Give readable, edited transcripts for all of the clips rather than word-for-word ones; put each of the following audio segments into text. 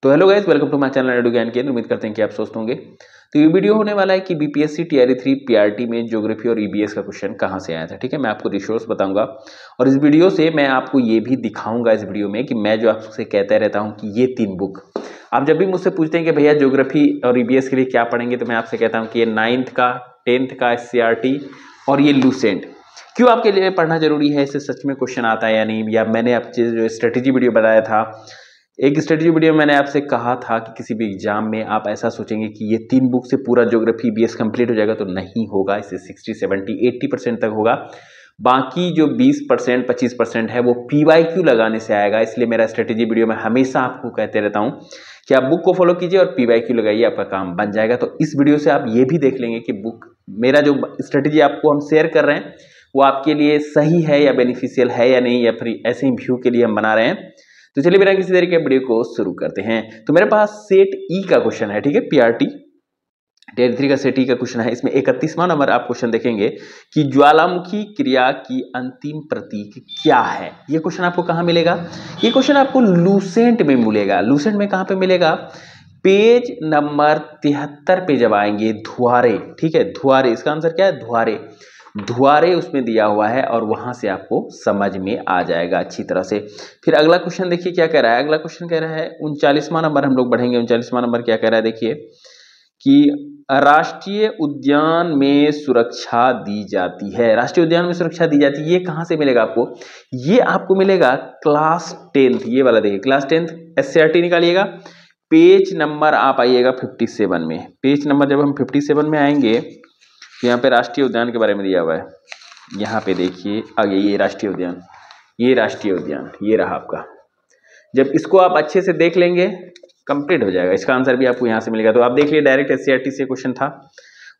तो hello guys, welcome to my channel Edu Gyan Kendra. उम्मीद करते हैं कि आप स्वस्थ होंगे। तो ये वीडियो होने वाला है कि बीपीएससी टीआरई 3 पीआरटी में ज्योग्राफी और ईबीएस का क्वेश्चन कहां से आया था। ठीक है, मैं आपको रिसोर्स बताऊंगा और इस वीडियो से मैं आपको ये भी दिखाऊंगा इस वीडियो में कि मैं जो आपसे कहता रहता हूँ कि ये 3 बुक आप जब भी मुझसे पूछते हैं कि भैया ज्योग्राफी और ईबीएस के लिए क्या पढ़ेंगे, तो मैं आपसे कहता हूँ कि ये 9th का 10th का एससीईआरटी और ये लूसेंट क्यों आपके लिए पढ़ना जरूरी है, इससे सच में क्वेश्चन आता है या नहीं। या मैंने आपसे जो स्ट्रेटेजी वीडियो बनाया था, एक स्ट्रेटेजी वीडियो मैंने आपसे कहा था कि किसी भी एग्जाम में आप ऐसा सोचेंगे कि ये 3 बुक से पूरा ज्योग्राफी बीएस कंप्लीट हो जाएगा, तो नहीं होगा। इससे 60, 70, 80% तक होगा। बाकी जो 20%, 25% है वो पीवाईक्यू लगाने से आएगा। इसलिए मेरा स्ट्रेटेजी वीडियो में हमेशा आपको कहते रहता हूं कि आप बुक को फॉलो कीजिए और पीवाईक्यू लगाइए, आपका काम बन जाएगा। तो इस वीडियो से आप ये भी देख लेंगे कि बुक मेरा जो स्ट्रेटेजी आपको हम शेयर कर रहे हैं वो आपके लिए सही है या बेनिफिशियल है या नहीं, या फिर ऐसे ही व्यू के लिए हम बना रहे हैं। तो चलिए बिना किसी देरी के वीडियो को शुरू करते हैं। तो मेरे पास सेट ई का क्वेश्चन है, ठीक है, पीआरटी टीआरई 3 का सेट ई का क्वेश्चन है। इसमें 31वां नंबर आप क्वेश्चन देखेंगे कि ज्वालामुखी क्रिया की अंतिम प्रतीक क्या है। ये क्वेश्चन आपको कहां मिलेगा? ये क्वेश्चन आपको लूसेंट में मिलेगा। लूसेंट में कहां पे मिलेगा? पेज नंबर 73 पे जब आएंगे, धुआरे, ठीक है, धुआरे, इसका आंसर क्या है? धुआरे, धुआरे उसमें दिया हुआ है और वहां से आपको समझ में आ जाएगा अच्छी तरह से। फिर अगला क्वेश्चन देखिए क्या कह रहा है। अगला क्वेश्चन कह रहा है 39वां नंबर, हम लोग बढ़ेंगे। 39वां नंबर क्या कह रहा है, देखिए कि राष्ट्रीय उद्यान में सुरक्षा दी जाती है। राष्ट्रीय उद्यान में सुरक्षा दी जाती है, ये कहां से मिलेगा आपको? ये आपको मिलेगा क्लास 10th, ये वाला देखिए, क्लास 10th एससीईआरटी निकालिएगा। पेज नंबर आप आइएगा 57 में। पेज नंबर जब हम 57 में आएंगे, यहाँ पे राष्ट्रीय उद्यान के बारे में दिया हुआ है। यहाँ पे देखिए आगे, ये राष्ट्रीय उद्यान, ये राष्ट्रीय उद्यान, ये रहा आपका। जब इसको आप अच्छे से देख लेंगे, कंप्लीट हो जाएगा। इसका आंसर भी आपको यहाँ से मिलेगा। तो आप देख लिए, डायरेक्ट एससीईआरटी से क्वेश्चन था।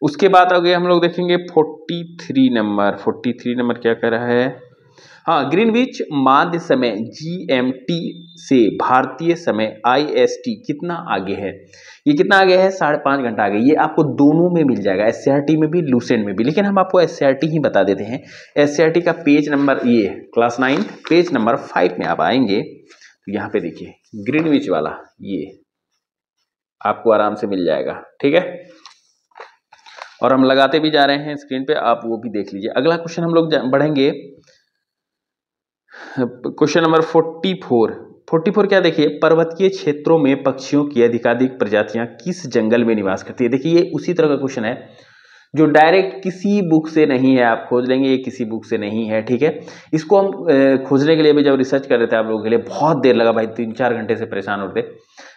उसके बाद आगे हम लोग देखेंगे 43 नंबर। 43 नंबर क्या कर रहा है? हाँ, ग्रीनविच माध्य समय जीएमटी से भारतीय समय आईएसटी कितना आगे है? ये कितना आगे है? 5.5 घंटा आगे। ये आपको दोनों में मिल जाएगा, एससीईआरटी में भी, लूसेंट में भी। लेकिन हम आपको एससीईआरटी ही बता देते हैं। एससीईआरटी का पेज नंबर, ये क्लास 9 पेज नंबर 5 में आप आएंगे तो यहाँ पे देखिए ग्रीनविच वाला, ये आपको आराम से मिल जाएगा, ठीक है। और हम लगाते भी जा रहे हैं स्क्रीन पे, आप वो भी देख लीजिए। अगला क्वेश्चन हम लोग बढ़ेंगे, क्वेश्चन नंबर 44 क्या देखिए, पर्वतीय क्षेत्रों में पक्षियों की अधिकाधिक प्रजातियां किस जंगल में निवास करती है। देखिए ये उसी तरह का क्वेश्चन है जो डायरेक्ट किसी बुक से नहीं है, आप खोज लेंगे, ये किसी बुक से नहीं है, ठीक है। इसको हम खोजने के लिए भी जब रिसर्च कर रहे थे आप लोगों के लिए, बहुत देर लगा भाई, 3-4 घंटे से परेशान होते,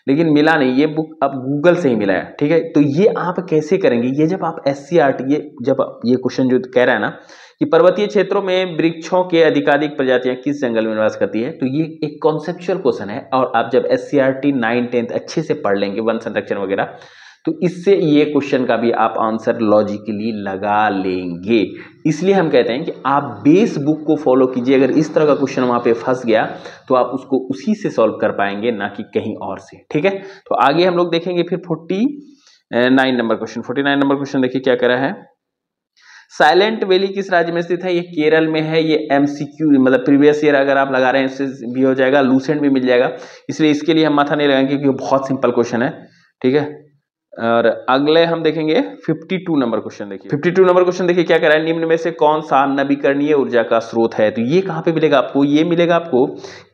लेकिन मिला नहीं। ये बुक अब गूगल से ही मिला है, ठीक है। तो ये आप कैसे करेंगे? ये जब आप एससीईआरटी, ये जब ये क्वेश्चन जो कह रहा है ना कि पर्वतीय क्षेत्रों में वृक्षों के अधिकाधिक प्रजातियां किस जंगल में निवास करती है, तो ये एक कॉन्सेप्चुअल क्वेश्चन है। और आप जब एससीईआरटी 9, 10th अच्छे से पढ़ लेंगे, वन संरक्षण वगैरह, तो इससे ये क्वेश्चन का भी आप आंसर लॉजिकली लगा लेंगे। इसलिए हम कहते हैं कि आप बेस बुक को फॉलो कीजिए। अगर इस तरह का क्वेश्चन वहां पे फंस गया तो आप उसको उसी से सॉल्व कर पाएंगे, ना कि कहीं और से, ठीक है। तो आगे हम लोग देखेंगे फिर 49 नंबर क्वेश्चन। 49 नंबर क्वेश्चन देखिए क्या कह रहा है। साइलेंट वैली किस राज्य में स्थित है? ये केरल में है। ये एमसीक्यू मतलब प्रीवियस ईयर अगर आप लगा रहे हैं इससे भी हो जाएगा, लूसेंट भी मिल जाएगा, इसलिए इसके लिए हम माथा नहीं लगाएंगे क्योंकि बहुत सिंपल क्वेश्चन है, ठीक है। और अगले हम देखेंगे 52 नंबर क्वेश्चन। देखिए 52 नंबर क्वेश्चन देखिए क्या कह रहा है, निम्न में से कौन सा नवीकरणीय ऊर्जा का स्रोत है? तो ये कहां पे मिलेगा आपको? ये मिलेगा आपको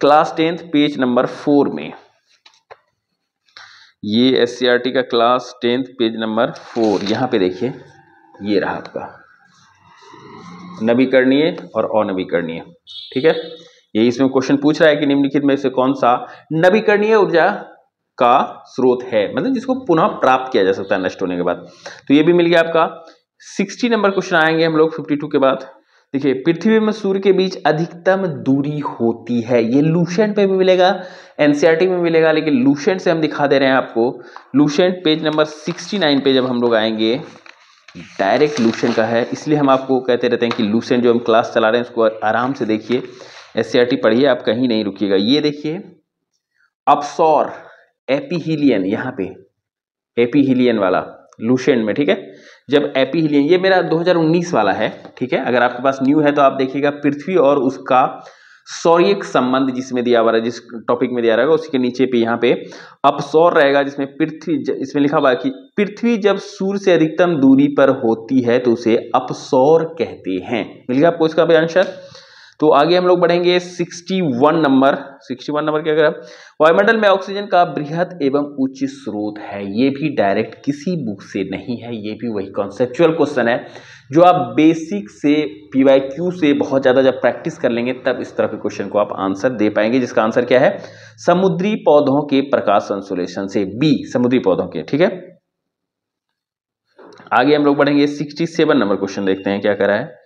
क्लास 10th पेज नंबर 4 में। ये एससीईआरटी का क्लास 10th पेज नंबर 4, यहां पे देखिए, ये रहा आपका नवीकरणीय और अनवीकरणीय, ठीक है। ये इसमें क्वेश्चन पूछ रहा है कि निम्नलिखित में से कौन सा नवीकरणीय ऊर्जा का स्रोत है, मतलब जिसको पुनः प्राप्त किया जा सकता है नष्ट होने के बाद। तो ये भी मिल गया आपका। 60 नंबर क्वेश्चन आएंगे हम लोग 52 के बाद। देखिए, पृथ्वी में सूर्य के बीच अधिकतम दूरी होती है। ये लूसेंट पे भी मिलेगा, एनसीईआरटी में मिलेगा, लेकिन लूसेंट से हम दिखा दे रहे हैं आपको। लूसेंट पेज नंबर 69 पे जब हम लोग आएंगे, डायरेक्ट लूसेंट का है, इसलिए हम आपको कहते रहते हैं कि लूसेंट जो हम क्लास चला रहे हैं उसको आराम से देखिए, एससीईआरटी पढ़िए, आप कहीं नहीं रुकिएगा। ये देखिए अपसौर एपीहीलियन, यहाँ पे एपीहीलियन वाला लूसेंट में, ठीक है। जब एपीहीलियन, ये मेरा 2019 वाला है, ठीक है। अगर आपके पास न्यू है तो आप देखिएगा, पृथ्वी और उसका सौर्यिक संबंध जिसमें दिया हुआ है, जिस टॉपिक में दिया रहेगा उसके नीचे पे यहाँ पे अपसौर रहेगा, जिसमें पृथ्वी, इसमें लिखा हुआ है कि पृथ्वी जब सूर्य से अधिकतम दूरी पर होती है तो उसे अपसौर कहते हैं। मिल गया आपको इसका भी आंसर। तो आगे हम लोग बढ़ेंगे 61 नंबर। 61 नंबर क्या करें, वायुमंडल में ऑक्सीजन का बृहद एवं उच्च स्रोत है। ये भी डायरेक्ट किसी बुक से नहीं है, ये भी वही कॉन्सेप्चुअल क्वेश्चन है जो आप बेसिक से PYQ से बहुत ज्यादा जब प्रैक्टिस कर लेंगे तब इस तरह के क्वेश्चन को आप आंसर दे पाएंगे, जिसका आंसर क्या है, समुद्री पौधों के प्रकाश संश्लेषण से, बी समुद्री पौधों के। ठीक है, आगे हम लोग बढ़ेंगे 67 नंबर क्वेश्चन देखते हैं क्या कह रहा है।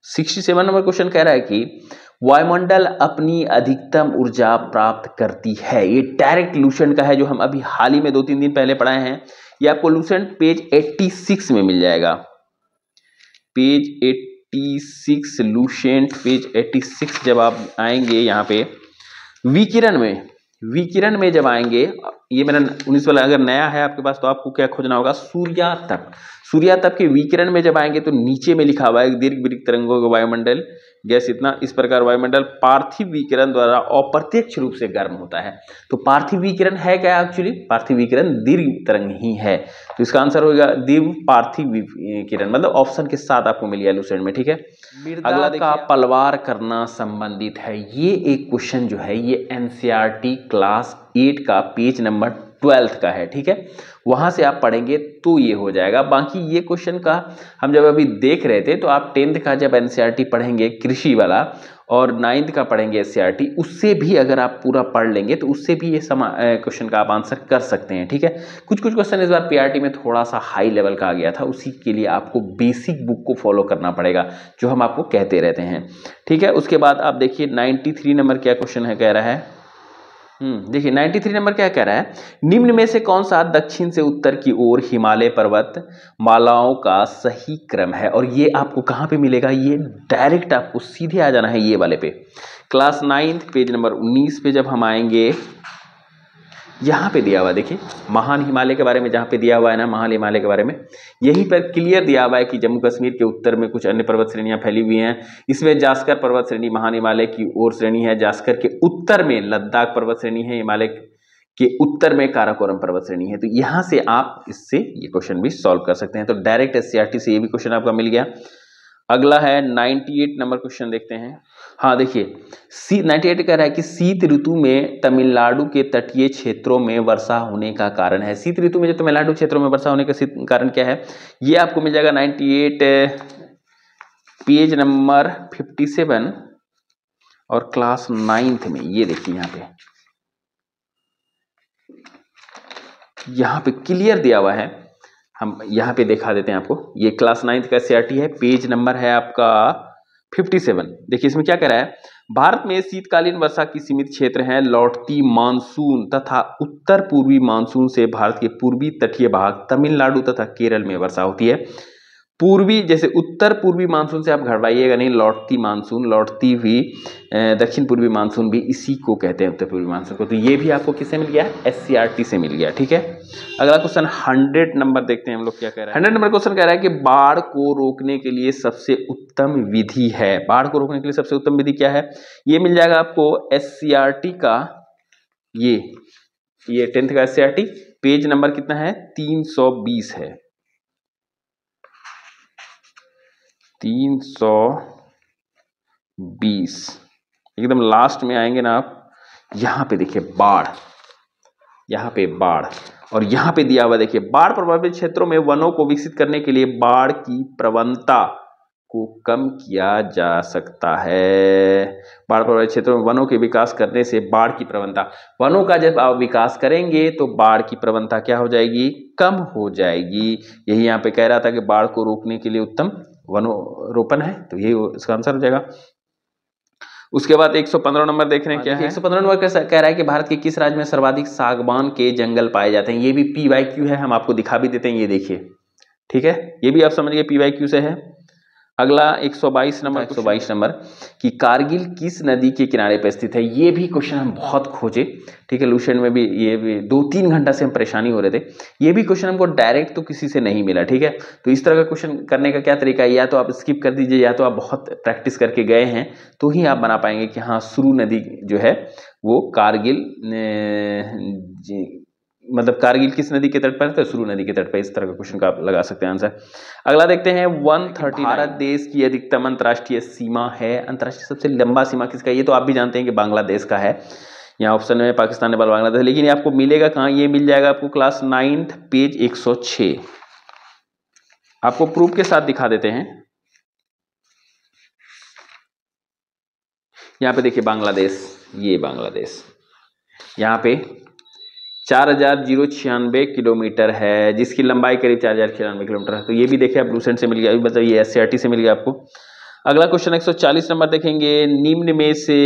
67 नंबर क्वेश्चन कह रहा है कि वायुमंडल अपनी अधिकतम ऊर्जा प्राप्त करती है। ये डायरेक्ट लूसेंट का है जो हम अभी हाल ही में 2-3 दिन पहले पढ़ाए हैं। ये आपको लूसेंट पेज 86 में मिल जाएगा, पेज 86, लूसेंट पेज 86। जब आप आएंगे यहाँ पे विकिरण में जब आएंगे, ये मेरा 19 वाला अगर नया है आपके पास तो आपको क्या खोजना होगा, सूर्यातप के विकिरण में जब आएंगे तो नीचे में लिखा हुआ है दीर्घ वृत्त तरंगों का वायुमंडल गैस इतना, इस प्रकार वायुमंडल पार्थिव विकिरण द्वारा अप्रत्यक्ष रूप से गर्म होता है। तो पार्थिव विकिरण है क्या, एक्चुअली पार्थिव विकिरण दीर्घ तरंग ही है। तो इसका आंसर होगा दीर्घ पार्थिव विकिरण, मतलब ऑप्शन के साथ आपको मिल गया लूसेंट में। ठीक है, अगला का पलवार करना संबंधित है। ये एक क्वेश्चन जो है ये NCERT क्लास 8 का पेज नंबर 12 का है। ठीक है, वहां से आप पढ़ेंगे तो ये हो जाएगा। बाकी ये क्वेश्चन का हम जब अभी देख रहे थे तो आप 10th का जब NCERT पढ़ेंगे कृषि वाला और 9th का पढ़ेंगे SCERT, उससे भी अगर आप पूरा पढ़ लेंगे तो उससे भी ये क्वेश्चन का आप आंसर कर सकते हैं। ठीक है, कुछ क्वेश्चन इस बार PRT में थोड़ा सा हाई लेवल का आ गया था, उसी के लिए आपको बेसिक बुक को फॉलो करना पड़ेगा जो हम आपको कहते रहते हैं। ठीक है, उसके बाद आप देखिए 93 नंबर क्या क्वेश्चन है, कह रहा है देखिए 93 नंबर क्या कह रहा है, निम्न में से कौन सा दक्षिण से उत्तर की ओर हिमालय पर्वत मालाओं का सही क्रम है। और ये आपको कहाँ पे मिलेगा, ये डायरेक्ट आपको सीधे आ जाना है ये वाले पे, क्लास 9 पेज नंबर 19 पे जब हम आएंगे यहाँ पे दिया हुआ है, देखिए महान हिमालय के बारे में जहाँ पे दिया हुआ है ना, महान हिमालय के बारे में यहीं पर क्लियर दिया हुआ है कि जम्मू कश्मीर के उत्तर में कुछ अन्य पर्वत श्रेणियां फैली हुई हैं। इसमें जास्कर पर्वत श्रेणी महान हिमालय की ओर श्रेणी है, जास्कर के उत्तर में लद्दाख पर्वत श्रेणी है, हिमालय के उत्तर में काराकोरम पर्वत श्रेणी है। तो यहाँ से आप इससे ये क्वेश्चन भी सॉल्व कर सकते हैं। तो डायरेक्ट SCERT से ये भी क्वेश्चन आपका मिल गया। अगला है 98 नंबर क्वेश्चन देखते हैं। हाँ देखिए 98 कह रहा है कि शीत ऋतु में तमिलनाडु के तटीय क्षेत्रों में वर्षा होने का कारण है। शीत ऋतु में जो तमिलनाडु क्षेत्रों में वर्षा होने का कारण क्या है, ये आपको मिल जाएगा 98 पेज नंबर 57 और क्लास 9th में। ये देखिए यहाँ पे क्लियर दिया हुआ है, हम यहाँ पे दिखा देते हैं आपको। ये क्लास 9th का SCERT है, पेज नंबर है आपका 57। देखिए इसमें क्या कह रहा है, भारत में शीतकालीन वर्षा की सीमित क्षेत्र हैं, लौटती मानसून तथा उत्तर पूर्वी मानसून से भारत के पूर्वी तटीय भाग तमिलनाडु तथा केरल में वर्षा होती है। पूर्वी जैसे उत्तर पूर्वी मानसून से आप घबराइएगा नहीं, लौटती मानसून, लौटती हुई दक्षिण पूर्वी मानसून भी इसी को कहते हैं उत्तर पूर्वी मानसून को। तो ये भी आपको किससे मिल गया, SCERT से मिल गया। ठीक है, अगला क्वेश्चन 100 नंबर देखते हैं हम लोग क्या कह रहा है। 100 नंबर क्वेश्चन कह रहा है कि बाढ़ को रोकने के लिए सबसे उत्तम विधि है। बाढ़ को रोकने के लिए सबसे उत्तम विधि क्या है, ये मिल जाएगा आपको SCERT का, ये 10th का SCERT पेज नंबर कितना है, 320 है, 320 एकदम लास्ट में आएंगे ना आप, यहाँ पे देखिए बाढ़, यहाँ पे बाढ़ और यहाँ पे दिया हुआ देखिए बाढ़ प्रभावित क्षेत्रों में वनों को विकसित करने के लिए बाढ़ की प्रवणता को कम किया जा सकता है। बाढ़ प्रभावित क्षेत्रों में वनों के विकास करने से बाढ़ की प्रवणता, वनों का जब आप विकास करेंगे तो बाढ़ की प्रवणता क्या हो जाएगी, कम हो जाएगी। यही यहाँ पे कह रहा था कि बाढ़ को रोकने के लिए उत्तम वनोरोपण है, तो ये इसका आंसर हो जाएगा। उसके बाद 115 नंबर देख रहे हैं क्या है। 115 नंबर कह रहा है कि भारत के किस राज्य में सर्वाधिक सागवान के जंगल पाए जाते हैं। ये भी PYQ है, हम आपको दिखा भी देते हैं, ये देखिए। ठीक है, ये भी आप समझिए PYQ से है। अगला 122 नंबर कि कारगिल किस नदी के किनारे पर स्थित है। ये भी क्वेश्चन हम बहुत खोजे, ठीक है, लुसेंट में भी ये भी 2-3 घंटा से हम परेशानी हो रहे थे। ये भी क्वेश्चन हमको डायरेक्ट तो किसी से नहीं मिला, ठीक है। तो इस तरह का क्वेश्चन करने का क्या तरीका है, या तो आप स्किप कर दीजिए या तो आप बहुत प्रैक्टिस करके गए हैं तो ही आप बना पाएंगे कि हाँ सुरु नदी जो है वो कारगिल मतलब कारगिल किस नदी के तट पर है, तो सुरु नदी के तट पर। इस तरह का क्वेश्चन का आप लगा सकते हैं आंसर। अगला देखते हैं 130 भारत देश की अधिकतम अंतर्राष्ट्रीय सीमा है। अंतर्राष्ट्रीय सबसे लंबा सीमा किसका, ये तो आप भी जानते हैं कि बांग्लादेश का है। यहाँ ऑप्शन में पाकिस्तान, नेपाल, बांग्लादेश, लेकिन ये आपको मिलेगा कहाँ, ये मिल जाएगा आपको क्लास 9th पेज 106। आपको प्रूफ के साथ दिखा देते हैं। यहाँ पे देखिए बांग्लादेश, ये बांग्लादेश यहाँ पे 4096 किलोमीटर है, जिसकी लंबाई करीब 4096 किलोमीटर है। तो ये भी देखिए आप लुसेंट से मिल गया, मतलब ये एससीईआरटी से मिल गया आपको। अगला क्वेश्चन 140 नंबर देखेंगे, निम्न में से,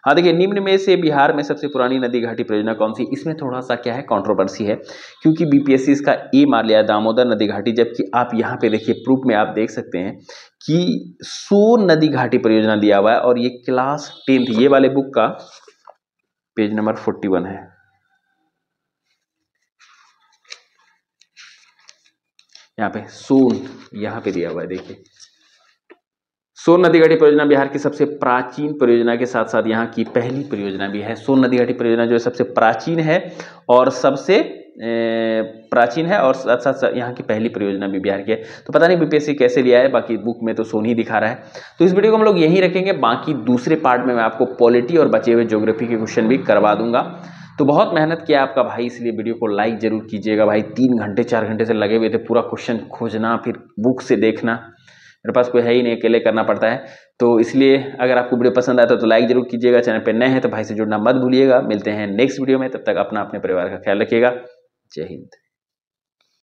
हाँ देखिए, निम्न में से बिहार में सबसे पुरानी नदी घाटी परियोजना कौन सी। इसमें थोड़ा सा क्या है, कंट्रोवर्सी है, क्योंकि बीपीएससी इसका ए मार लिया दामोदर नदी घाटी, जबकि आप यहाँ पे देखिए प्रूफ में आप देख सकते हैं कि सोन नदी घाटी परियोजना दिया हुआ है, और ये क्लास 10th ये वाले बुक का पेज नंबर 41 है। यहाँ पे सोन यहाँ पे दिया हुआ है, देखिए सोन नदी घाटी परियोजना बिहार की सबसे प्राचीन परियोजना के साथ साथ यहाँ की पहली परियोजना भी है। सोन नदी घाटी परियोजना जो है सबसे प्राचीन है और सबसे प्राचीन है, और साथ साथ यहाँ की पहली परियोजना भी बिहार की है। तो पता नहीं बीपीएससी कैसे लिया है, बाकी बुक में तो सोन ही दिखा रहा है। तो इस वीडियो को हम लोग यहीं रखेंगे, बाकी दूसरे पार्ट में मैं आपको पॉलिटी और बचे हुए ज्योग्राफी के क्वेश्चन भी करवा दूंगा। तो बहुत मेहनत किया आपका भाई, इसलिए वीडियो को लाइक जरूर कीजिएगा भाई। 3 घंटे 4 घंटे से लगे हुए थे, पूरा क्वेश्चन खोजना, फिर बुक से देखना, मेरे पास कोई है ही नहीं, अकेले करना पड़ता है। तो इसलिए अगर आपको वीडियो पसंद आता है तो लाइक जरूर कीजिएगा, चैनल पे नए हैं तो भाई से जुड़ना मत भूलिएगा। मिलते हैं नेक्स्ट वीडियो में, तब तक अपना अपने परिवार का ख्याल रखिएगा। जय हिंद।